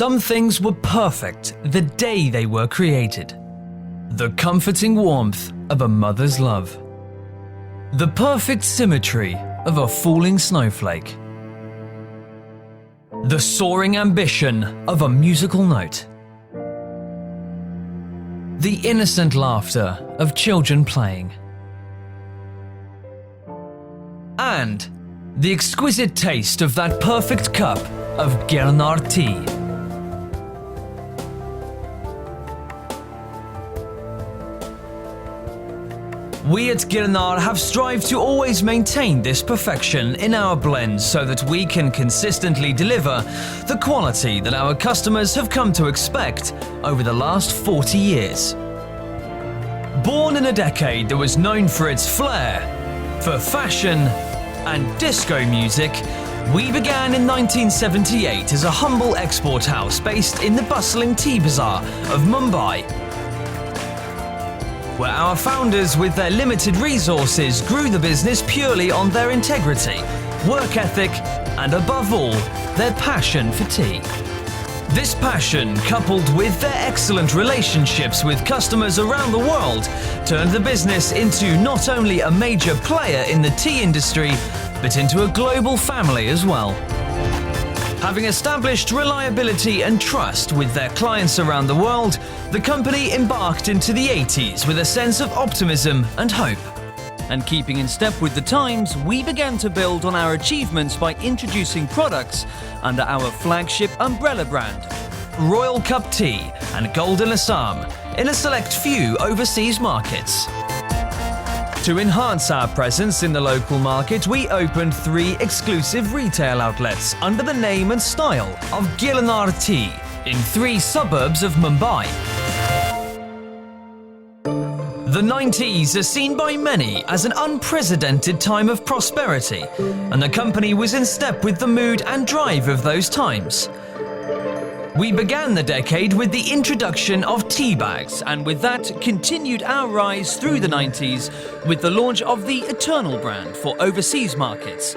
Some things were perfect the day they were created. The comforting warmth of a mother's love. The perfect symmetry of a falling snowflake. The soaring ambition of a musical note. The innocent laughter of children playing. And the exquisite taste of that perfect cup of Girnar Tea. We at Girnar have strived to always maintain this perfection in our blends so that we can consistently deliver the quality that our customers have come to expect over the last 40 years. Born in a decade that was known for its flair, for fashion and disco music, we began in 1978 as a humble export house based in the bustling tea bazaar of Mumbai, where our founders, with their limited resources, grew the business purely on their integrity, work ethic, and above all, their passion for tea. This passion, coupled with their excellent relationships with customers around the world, turned the business into not only a major player in the tea industry, but into a global family as well. Having established reliability and trust with their clients around the world, the company embarked into the 80s with a sense of optimism and hope. And keeping in step with the times, we began to build on our achievements by introducing products under our flagship umbrella brand, Royal Cup Tea and Golden Assam, in a select few overseas markets. To enhance our presence in the local market, we opened 3 exclusive retail outlets under the name and style of Girnar Tea in 3 suburbs of Mumbai. The 90s are seen by many as an unprecedented time of prosperity, and the company was in step with the mood and drive of those times. We began the decade with the introduction of tea bags, and with that continued our rise through the 90s with the launch of the Eternal brand for overseas markets,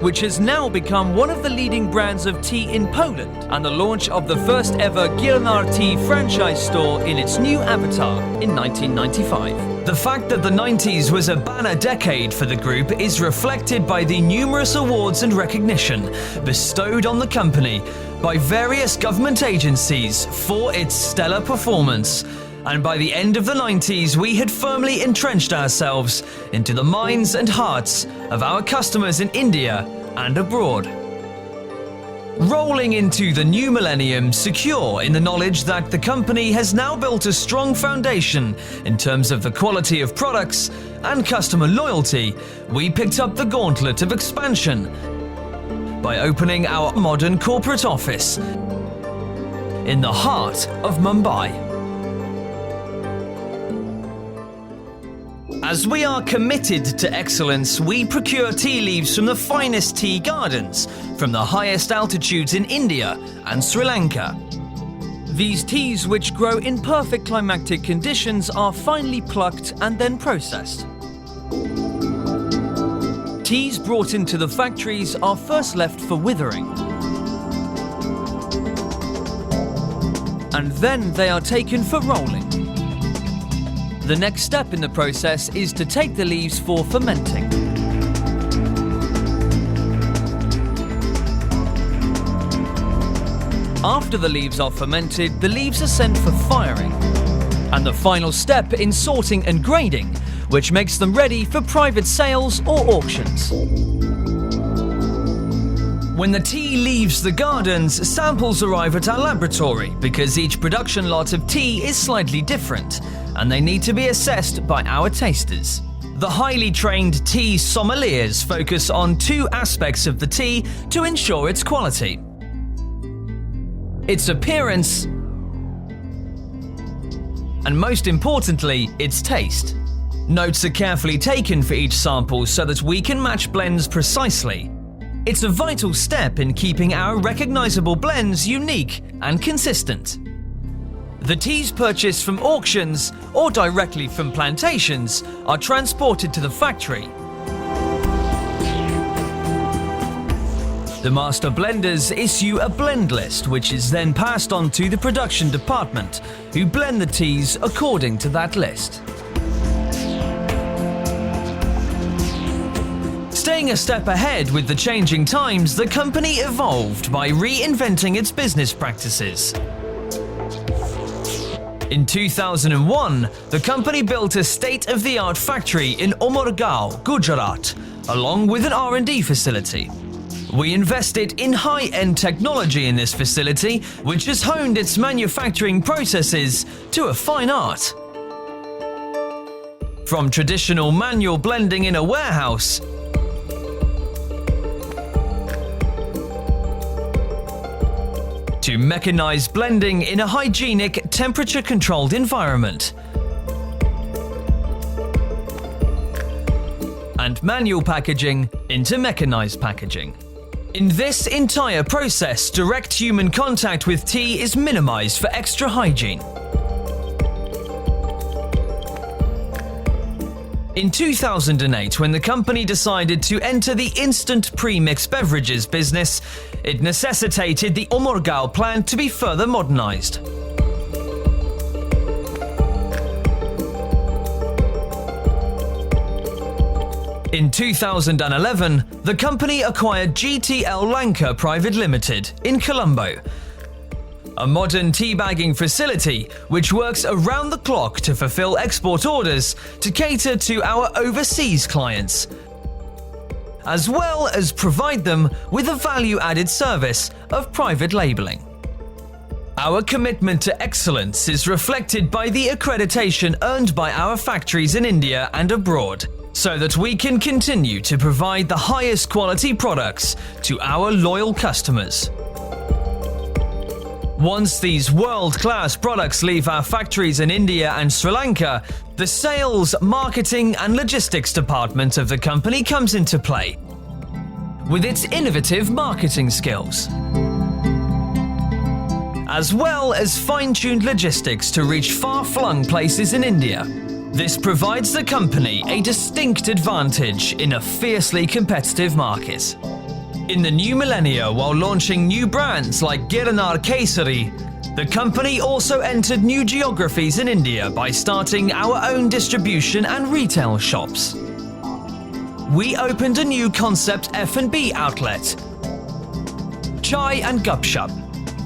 which has now become one of the leading brands of tea in Poland, and the launch of the first ever Girnar Tea franchise store in its new avatar in 1995. The fact that the 90s was a banner decade for the group is reflected by the numerous awards and recognition bestowed on the company by various government agencies for its stellar performance. And by the end of the 90s, we had firmly entrenched ourselves into the minds and hearts of our customers in India and abroad. Rolling into the new millennium secure in the knowledge that the company has now built a strong foundation in terms of the quality of products and customer loyalty, we picked up the gauntlet of expansion by opening our modern corporate office in the heart of Mumbai. As we are committed to excellence, we procure tea leaves from the finest tea gardens, from the highest altitudes in India and Sri Lanka. These teas, which grow in perfect climatic conditions, are finely plucked and then processed. Teas brought into the factories are first left for withering, and then they are taken for rolling. The next step in the process is to take the leaves for fermenting. After the leaves are fermented, the leaves are sent for firing, and the final step in sorting and grading, which makes them ready for private sales or auctions. When the tea leaves the gardens, samples arrive at our laboratory because each production lot of tea is slightly different, and they need to be assessed by our tasters. The highly trained tea sommeliers focus on 2 aspects of the tea to ensure its quality: its appearance, and most importantly, its taste. Notes are carefully taken for each sample so that we can match blends precisely. It's a vital step in keeping our recognizable blends unique and consistent. The teas purchased from auctions or directly from plantations are transported to the factory, The master blenders issue a blend list, which is then passed on to the production department, who blend the teas according to that list. Staying a step ahead with the changing times, the company evolved by reinventing its business practices. In 2001, the company built a state-of-the-art factory in Umbergaon, Gujarat, along with an R&D facility. We invested in high-end technology in this facility, which has honed its manufacturing processes to a fine art. From traditional manual blending in a warehouse to mechanized blending in a hygienic, temperature-controlled environment, and manual packaging into mechanized packaging. In this entire process, direct human contact with tea is minimized for extra hygiene. In 2008, when the company decided to enter the instant pre-mixed beverages business, it necessitated the Umbergaon plant to be further modernized. In 2011, the company acquired GTL Lanka Private Limited in Colombo, a modern tea bagging facility which works around the clock to fulfill export orders to cater to our overseas clients, as well as provide them with a value-added service of private labeling. Our commitment to excellence is reflected by the accreditation earned by our factories in India and abroad, so that we can continue to provide the highest quality products to our loyal customers. Once these world-class products leave our factories in India and Sri Lanka, the sales, marketing and logistics department of the company comes into play, with its innovative marketing skills, as well as fine-tuned logistics to reach far-flung places in India. This provides the company a distinct advantage in a fiercely competitive market. In the new millennia, while launching new brands like Girnar Tea, the company also entered new geographies in India by starting our own distribution and retail shops. We opened a new concept F&B outlet, Chai and Gupshup,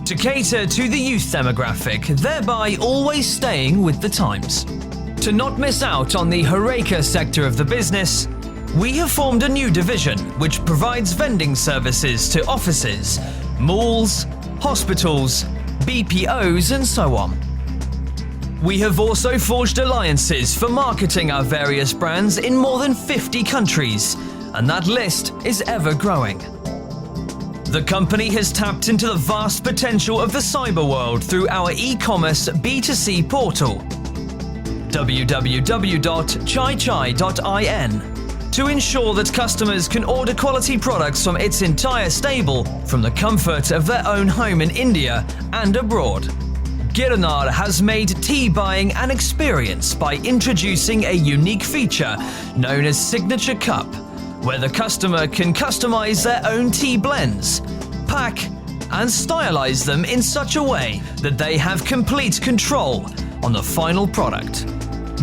to cater to the youth demographic, thereby always staying with the times. To not miss out on the Horeca sector of the business, we have formed a new division which provides vending services to offices, malls, hospitals, BPOs and so on. We have also forged alliances for marketing our various brands in more than 50 countries, and that list is ever growing. The company has tapped into the vast potential of the cyber world through our e-commerce B2C portal, www.chaichai.in, to ensure that customers can order quality products from its entire stable from the comfort of their own home in India and abroad. Girnar has made tea buying an experience by introducing a unique feature known as Signature Cup, where the customer can customize their own tea blends, pack, and stylize them in such a way that they have complete control on the final product.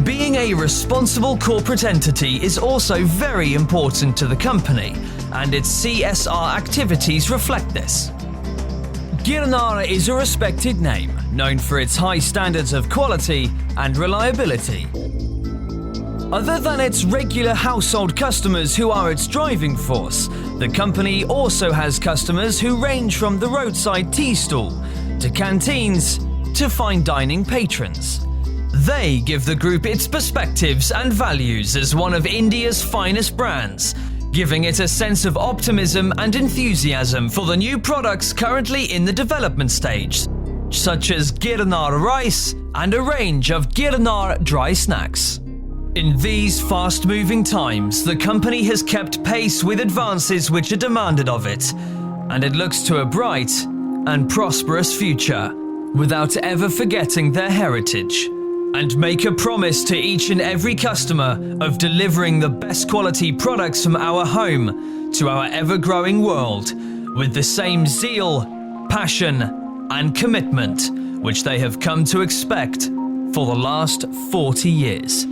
Being a responsible corporate entity is also very important to the company, and its CSR activities reflect this. Girnar is a respected name, known for its high standards of quality and reliability. Other than its regular household customers who are its driving force, the company also has customers who range from the roadside tea stall to canteens to fine dining patrons. They give the group its perspectives and values as one of India's finest brands, giving it a sense of optimism and enthusiasm for the new products currently in the development stage, such as Girnar rice and a range of Girnar dry snacks. In these fast-moving times, the company has kept pace with advances which are demanded of it, and it looks to a bright and prosperous future without ever forgetting their heritage, and make a promise to each and every customer of delivering the best quality products from our home to our ever-growing world, with the same zeal, passion, and commitment which they have come to expect for the last 40 years.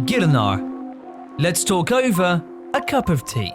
Girnar, let's talk over a cup of tea.